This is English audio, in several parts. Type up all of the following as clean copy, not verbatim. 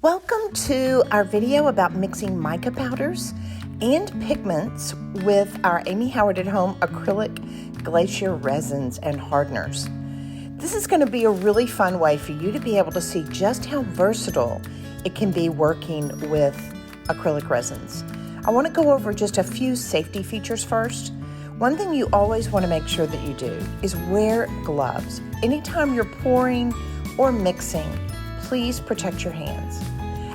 Welcome to our video about mixing mica powders and pigments with our Amy Howard at Home Acrylic Glacier Resins and Hardeners. This is going to be a really fun way for you to be able to see just how versatile it can be working with acrylic resins. I want to go over just a few safety features first. One thing you always want to make sure that you do is wear gloves. Anytime you're pouring or mixing, please protect your hands.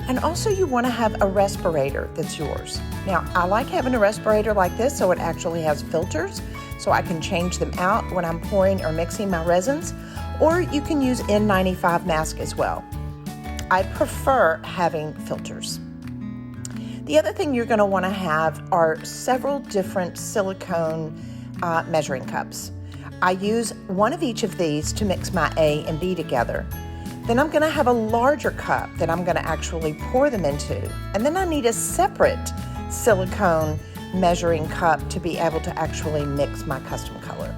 And also you want to have a respirator that's yours. Now, I like having a respirator like this so it actually has filters so I can change them out when I'm pouring or mixing my resins, or you can use N95 mask as well. I prefer having filters. The other thing you're going to want to have are several different silicone measuring cups. I use one of each of these to mix my A and B together. Then I'm going to have a larger cup that I'm going to actually pour them into. And then I need a separate silicone measuring cup to be able to actually mix my custom color.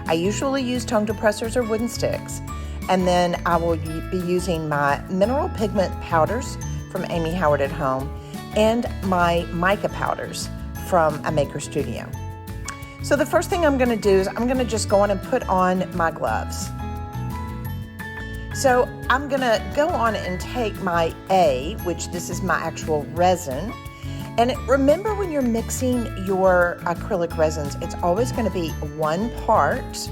I usually use tongue depressors or wooden sticks. And then I will be using my mineral pigment powders from Amy Howard at Home and my mica powders from a maker studio. So the first thing I'm going to do is I'm going to just go on and put on my gloves. So I'm going to go on and take my A, which this is my actual resin. And remember, when you're mixing your acrylic resins, it's always going to be one part.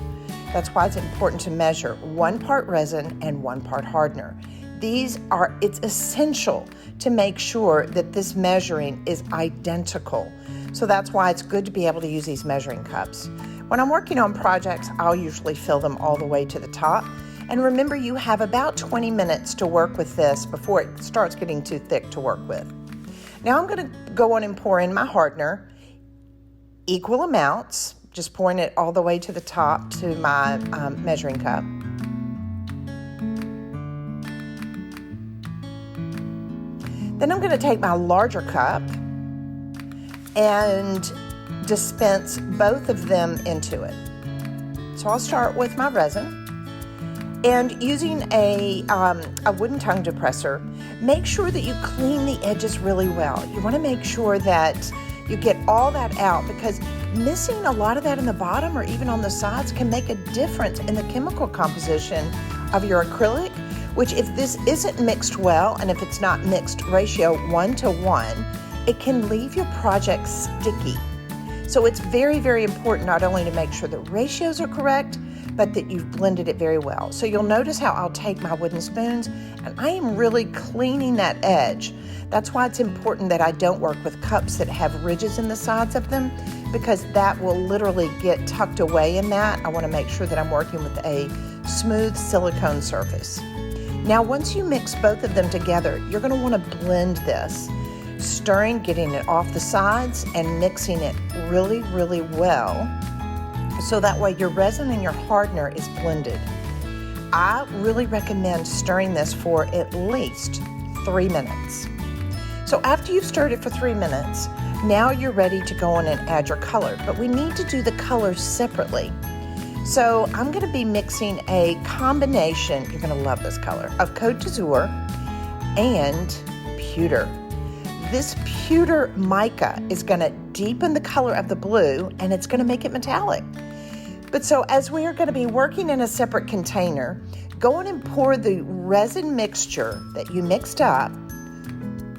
That's why it's important to measure 1 part resin and 1 part hardener. It's essential to make sure that this measuring is identical. So that's why it's good to be able to use these measuring cups. When I'm working on projects, I'll usually fill them all the way to the top. And remember, you have about 20 minutes to work with this before it starts getting too thick to work with. Now I'm going to go on and pour in my hardener, equal amounts, just pouring it all the way to the top to my measuring cup. Then I'm going to take my larger cup and dispense both of them into it. So I'll start with my resin. And using a wooden tongue depressor, make sure that you clean the edges really well. You want to make sure that you get all that out, because missing a lot of that in the bottom or even on the sides can make a difference in the chemical composition of your acrylic, which, if this isn't mixed well and if it's not mixed ratio 1:1, it can leave your project sticky. So it's very, very important not only to make sure the ratios are correct, but that you've blended it very well. So you'll notice how I'll take my wooden spoons and I am really cleaning that edge. That's why it's important that I don't work with cups that have ridges in the sides of them, because that will literally get tucked away in that. I want to make sure that I'm working with a smooth silicone surface. Now, once you mix both of them together, you're going to want to blend this, stirring, getting it off the sides and mixing it really, really well, so that way your resin and your hardener is blended. I really recommend stirring this for at least 3 minutes. So after you've stirred it for 3 minutes, now you're ready to go on and add your color, but we need to do the colors separately. So I'm going to be mixing a combination, you're going to love this color, of Côte d'Azur and pewter. This pewter mica is going to deepen the color of the blue and it's going to make it metallic. But so as we are going to be working in a separate container, go on and pour the resin mixture that you mixed up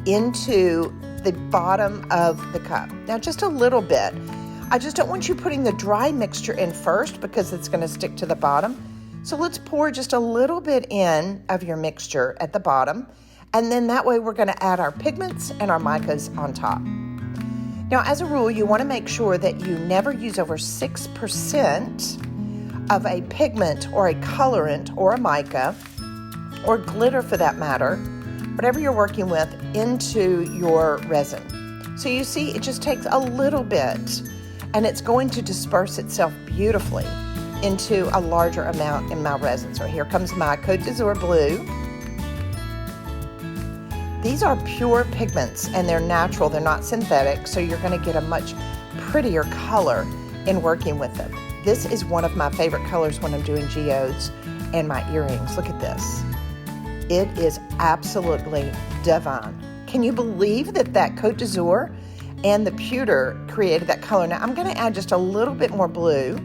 into the bottom of the cup. Now, just a little bit. I just don't want you putting the dry mixture in first because it's going to stick to the bottom. So let's pour just a little bit in of your mixture at the bottom. And then that way we're going to add our pigments and our micas on top. Now, as a rule, you want to make sure that you never use over 6% of a pigment or a colorant or a mica, or glitter for that matter, whatever you're working with, into your resin. So you see, it just takes a little bit and it's going to disperse itself beautifully into a larger amount in my resin. So here comes my Côte d'Azur blue. These are pure pigments and they're natural, they're not synthetic, so you're going to get a much prettier color in working with them. This is one of my favorite colors when I'm doing geodes and my earrings. Look at this. It is absolutely divine. Can you believe that Côte d'Azur and the pewter created that color? Now I'm going to add just a little bit more blue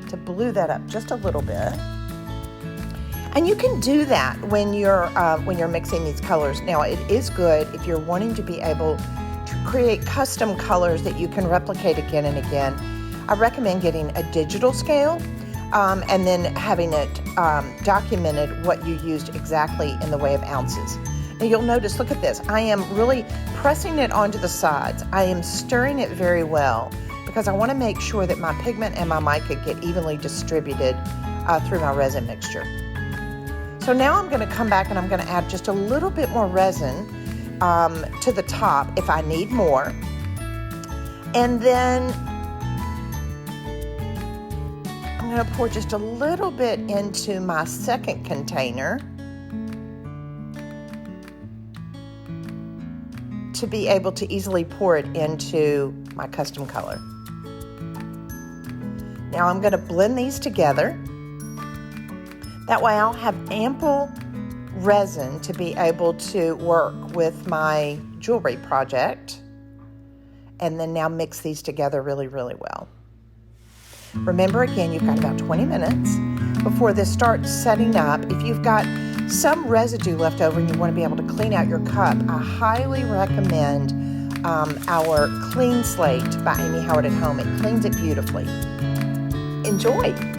to blue that up just a little bit. And you can do that when you're mixing these colors. Now it is good if you're wanting to be able to create custom colors that you can replicate again and again. I recommend getting a digital scale and then having it documented what you used exactly in the way of ounces. Now you'll notice, look at this, I am really pressing it onto the sides. I am stirring it very well because I want to make sure that my pigment and my mica get evenly distributed through my resin mixture. So now I'm going to come back and I'm going to add just a little bit more resin to the top if I need more. And then I'm going to pour just a little bit into my second container to be able to easily pour it into my custom color. Now I'm going to blend these together. That way I'll have ample resin to be able to work with my jewelry project. And then now mix these together really, really well. Remember, again, you've got about 20 minutes before this starts setting up. If you've got some residue left over and you want to be able to clean out your cup, I highly recommend our Clean Slate by Amy Howard at Home. It cleans it beautifully. Enjoy!